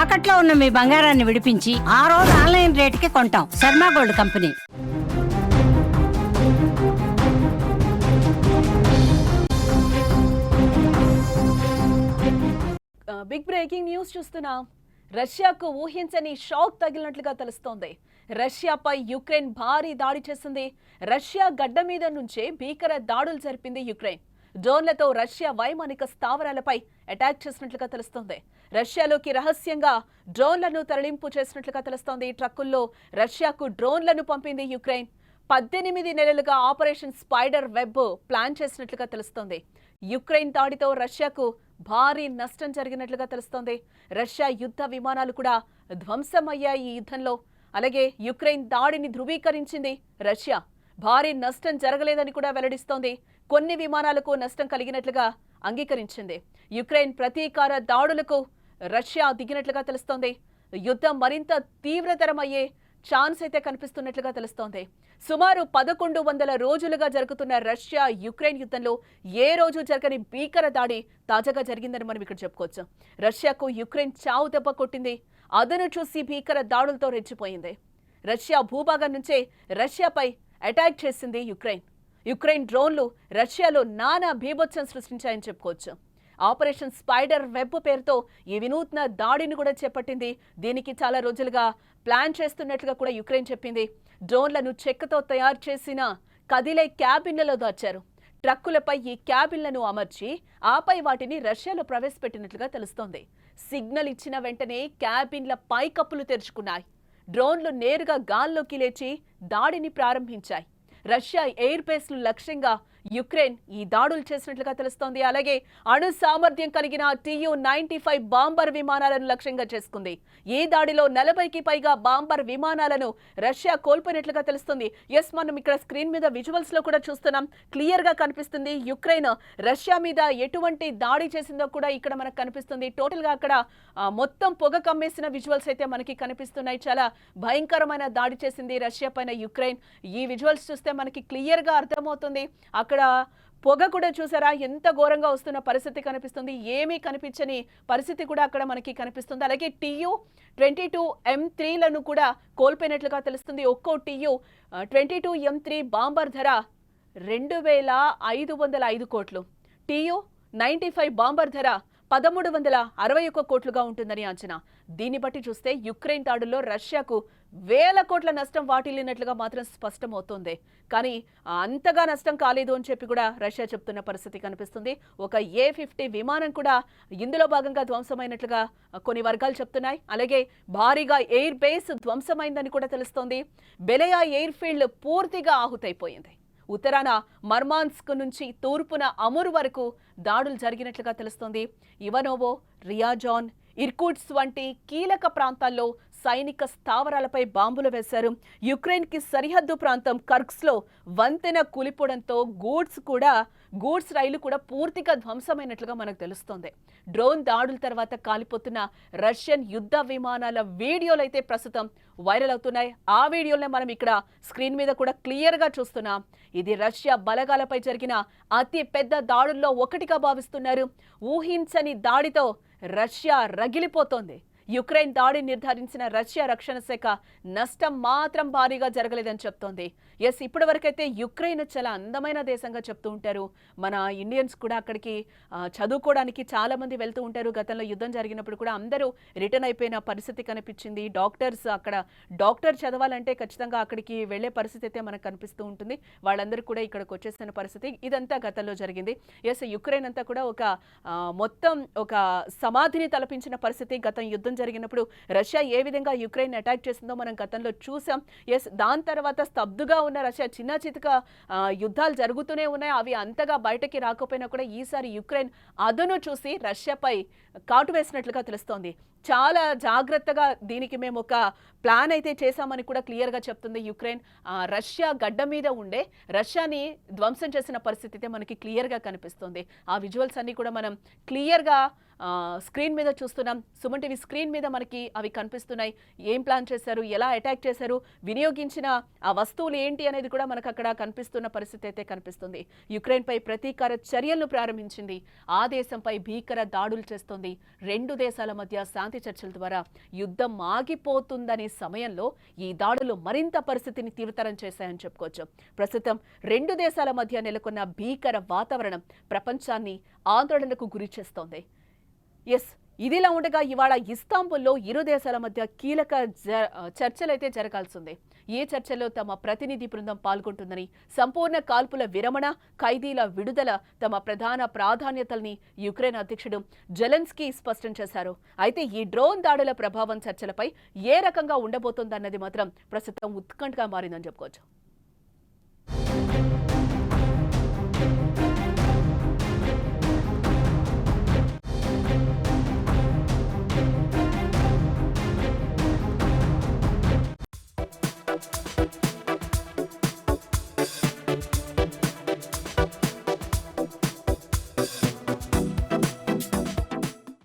తాకట్లో ఉన్న మీ బంగారాన్ని విడిపించి ఆ రోజు ఆన్లైన్ రేటుకి కొంటాం. Sharma gold company. Big breaking news చూస్తున్నాం. రష్యాకు ఊహించని షాక్ తగిలినట్లుగా తెలుస్తోంది. రష్యాపై యుక్రెయిన్ భారీ దాడి చేసింది. రష్యా గడ్డ మీద నుంచే భీకర దాడులు జరిపింది యుక్రెయిన్. డ్రోన్లతో రష్యా వైమానిక స్థావరాలపై అటాక్ చేసినట్లుగా తెలుస్తోంది. రష్యాలోకి రహస్యంగా డ్రోన్లను తరలింపు చేసినట్లుగా తెలుస్తోంది. ట్రక్కుల్లో రష్యాకు డ్రోన్లను పంపింది యుక్రెయిన్. 18 నెలలుగా ఆపరేషన్ స్పైడర్ వెబ్ ప్లాన్ చేసినట్లుగా తెలుస్తోంది. యుక్రెయిన్ దాడితో రష్యాకు భారీ నష్టం జరిగినట్లుగా తెలుస్తోంది. రష్యా యుద్ధ విమానాలు కూడా ధ్వంసమయ్యాయి ఈ యుద్ధంలో. అలాగే యుక్రెయిన్ దాడిని ధృవీకరించింది రష్యా. భారీ నష్టం జరగలేదని కూడా వెల్లడిస్తోంది. కొన్ని విమానాలకు నష్టం కలిగినట్లుగా అంగీకరించింది. యుక్రెయిన్ ప్రతీకార దాడులకు రష్యా దిగినట్లుగా తెలుస్తోంది. యుద్ధం మరింత తీవ్రతరమయ్యే ఛాన్స్ అయితే కనిపిస్తున్నట్లుగా తెలుస్తోంది. సుమారు 1100 రోజులుగా జరుగుతున్న రష్యా యుక్రెయిన్ యుద్ధంలో ఏ రోజు జరగని భీకర దాడి తాజాగా జరిగిందని మనం ఇక్కడ చెప్పుకోవచ్చు. రష్యాకు యుక్రెయిన్ చావు దెబ్బ కొట్టింది. అదను చూసి భీకర దాడులతో రెచ్చిపోయింది. రష్యా భూభాగం నుంచే రష్యాపై అటాక్ చేసింది యుక్రెయిన్. యుక్రెయిన్ డ్రోన్లు రష్యాలో నానా బీభత్సం సృష్టించాయని చెప్పుకోవచ్చు. ఆపరేషన్ స్పైడర్ వెబ్ పేరుతో ఈ వినూత్న దాడిని కూడా చేపట్టింది. దీనికి చాలా రోజులుగా ప్లాన్ చేస్తున్నట్లుగా కూడా యుక్రెయిన్ చెప్పింది. డ్రోన్లను చెక్కతో తయారు చేసిన కదిలే క్యాబిన్లలో దాచారు. ట్రక్కులపై ఈ క్యాబిన్లను అమర్చి ఆపై వాటిని రష్యాలో ప్రవేశపెట్టినట్లుగా తెలుస్తోంది. సిగ్నల్ ఇచ్చిన వెంటనే క్యాబిన్ల పైకప్పులు తెరుచుకున్నాయి. డ్రోన్లు నేరుగా గాల్లోకి లేచి దాడిని ప్రారంభించాయి. రష్యా ఎయిర్ బేస్లు లక్ష్యంగా యుక్రెయిన్ ఈ దాడులు చేసినట్లుగా తెలుస్తోంది. అలాగే అణు సామర్థ్యం కలిగిన TU-95 బాంబర్ విమానాలను లక్ష్యంగా చేసుకుంది. ఈ దాడిలో 40కి పైగా బాంబర్ విమానాలను రష్యా కోల్పోయినట్లుగా తెలుస్తుంది. మనం ఇక్కడ స్క్రీన్ మీద విజువల్స్ లో కూడా చూస్తున్నాం. క్లియర్ గా కనిపిస్తుంది యుక్రెయిన్ రష్యా మీద ఎటువంటి దాడి చేసిందో కూడా ఇక్కడ మనకు కనిపిస్తుంది. టోటల్ గా అక్కడ మొత్తం పొగ కమ్మేసిన విజువల్స్ అయితే మనకి కనిపిస్తున్నాయి. చాలా భయంకరమైన దాడి చేసింది రష్యా పైన యుక్రెయిన్. ఈ విజువల్స్ చూస్తే మనకి క్లియర్ గా అర్థమవుతుంది. అక్కడ పొగ కూడా చూసారా ఎంత ఘోరంగా వస్తున్న పరిస్థితి కనిపిస్తుంది. ఏమీ కనిపించని పరిస్థితి కూడా అక్కడ మనకి కనిపిస్తుంది. అలాగే TU-22M3లను కూడా కోల్పోయినట్లుగా తెలుస్తుంది. ఒక్కో TU-22M3 బాంబర్ ధర 2505 కోట్లు. TU-95 బాంబర్ ధర 1361 కోట్లుగా ఉంటుందని అంచనా. దీన్ని బట్టి చూస్తే యుక్రెయిన్ దాడుల్లో రష్యాకు వేల కోట్ల నష్టం వాటిల్లినట్లుగా మాత్రం స్పష్టమవుతోంది. కానీ అంతగా నష్టం కాలేదు అని చెప్పి కూడా రష్యా చెప్తున్న పరిస్థితి కనిపిస్తుంది. ఒక A-50 విమానం కూడా ఇందులో భాగంగా ధ్వంసమైనట్లుగా కొన్ని వర్గాలు చెప్తున్నాయి. అలాగే భారీగా ఎయిర్ బేస్ ధ్వంసమైందని కూడా తెలుస్తోంది. బెలయా ఎయిర్ ఫీల్డ్ పూర్తిగా ఆహుతైపోయింది. ఉత్తరాన మర్మాన్స్క్ నుంచి తూర్పున అముర్ వరకు దాడులు జరిగినట్లుగా తెలుస్తోంది. ఇవనోవో, రియాజాన్, ఇర్కుట్స్ వంటి కీలక ప్రాంతాల్లో సైనిక స్థావరాలపై బాంబులు వేశారు. యుక్రెయిన్ కి సరిహద్దు ప్రాంతం కర్స్క్లో వంతెన కూలిపోవడంతో గూడ్స్ రైలు కూడా పూర్తిగా ధ్వంసమైనట్లుగా మనకు తెలుస్తోంది. డ్రోన్ దాడుల తర్వాత కాలిపోతున్న రష్యన్ యుద్ధ విమానాల వీడియోలు అయితే ప్రస్తుతం వైరల్ అవుతున్నాయి. ఆ వీడియోలనే మనం ఇక్కడ స్క్రీన్ మీద కూడా క్లియర్ గా చూస్తున్నాం. ఇది రష్యా బలగాలపై జరిగిన అతి పెద్ద దాడుల్లో ఒకటిగా భావిస్తున్నారు. ఊహించని దాడితో రష్యా రగిలిపోతోంది. యుక్రెయిన్ దాడి నిర్ధారించిన రష్యా రక్షణ శాఖ నష్టం మాత్రం భారీగా జరగలేదని చెప్తోంది. ఇప్పటి వరకైతే యుక్రెయిన్ చాలా అందమైన దేశంగా చెప్తూ ఉంటారు. మన ఇండియన్స్ కూడా అక్కడికి చదువుకోవడానికి చాలా మంది వెళ్తూ ఉంటారు. గతంలో యుద్ధం జరిగినప్పుడు కూడా అందరూ రిటర్న్ అయిపోయిన పరిస్థితి కనిపించింది. డాక్టర్ చదవాలంటే ఖచ్చితంగా అక్కడికి వెళ్లే పరిస్థితి అయితే మనకు కనిపిస్తూ ఉంటుంది. వాళ్ళందరూ కూడా ఇక్కడికి వచ్చేసిన పరిస్థితి ఇదంతా గతంలో జరిగింది. యుక్రెయిన్ అంతా కూడా మొత్తం ఒక సమాధిని తలపించిన పరిస్థితి. గతం యుద్ధం జరిగినప్పుడు రష్యా ఏ విధంగా యుక్రెయిన్ అటాక్ చేసిందో మనం గతంలో చూసాం. దాని తర్వాత స్తబ్దుగా ఉన్న రష్యా చిన్న చితక యుద్ధాలు జరుగుతూనే ఉన్నాయి. అవి అంతగా బయటకి రాకపోయినా కూడా ఈసారి యుక్రెయిన్ అదును చూసి రష్యాపై కాటు వేసినట్లుగా తెలుస్తోంది. చాలా జాగ్రత్తగా దీనికి మేము ఒక ప్లాన్ అయితే చేశామని కూడా క్లియర్గా చెప్తుంది యుక్రెయిన్. రష్యా గడ్డ మీద ఉండే రష్యాని ధ్వంసం చేసిన పరిస్థితి అయితే మనకి క్లియర్గా కనిపిస్తుంది. ఆ విజువల్స్ అన్ని కూడా మనం క్లియర్గా స్క్రీన్ మీద చూస్తున్నాం. సుమన్ టీవీ స్క్రీన్ మీద మనకి అవి కనిపిస్తున్నాయి. ఏం ప్లాన్ చేశారు, ఎలా అటాక్ చేశారు, వినియోగించిన ఆ వస్తువులు ఏంటి అనేది కూడా మనకు అక్కడ కనిపిస్తున్న పరిస్థితి అయితే కనిపిస్తుంది. యుక్రెయిన్ పై ప్రతీకార చర్యలను ప్రారంభించింది. ఆ దేశంపై భీకర దాడులు చేస్తోంది. రెండు దేశాల మధ్య శాంతి చర్చల ద్వారా యుద్ధం ఆగిపోతుందనే సమయంలో ఈ దాడులు మరింత పరిస్థితిని తీవ్రతరం చేశాయని చెప్పుకోవచ్చు. ప్రస్తుతం రెండు దేశాల మధ్య నెలకొన్న భీకర వాతావరణం ప్రపంచాన్ని ఆందోళనకు గురి చేస్తోంది. ఇదిలా ఉండగా ఇవాళ ఇస్తాంబుల్లో ఇరు దేశాల మధ్య కీలక చర్చలైతే జరగాల్సింది. ఈ చర్చల్లో తమ ప్రతినిధి బృందం పాల్గొంటుందని, సంపూర్ణ కాల్పుల విరమణ, ఖైదీల విడుదల తమ ప్రధాన ప్రాధాన్యతల్ని యుక్రెయిన్ అధ్యక్షుడు జెలెన్స్కీ స్పష్టం చేశారు. అయితే ఈ డ్రోన్ దాడుల ప్రభావం చర్చలపై ఏ రకంగా ఉండబోతోందన్నది మాత్రం ప్రస్తుతం ఉత్కంఠగా మారిందని చెప్పుకోవచ్చు.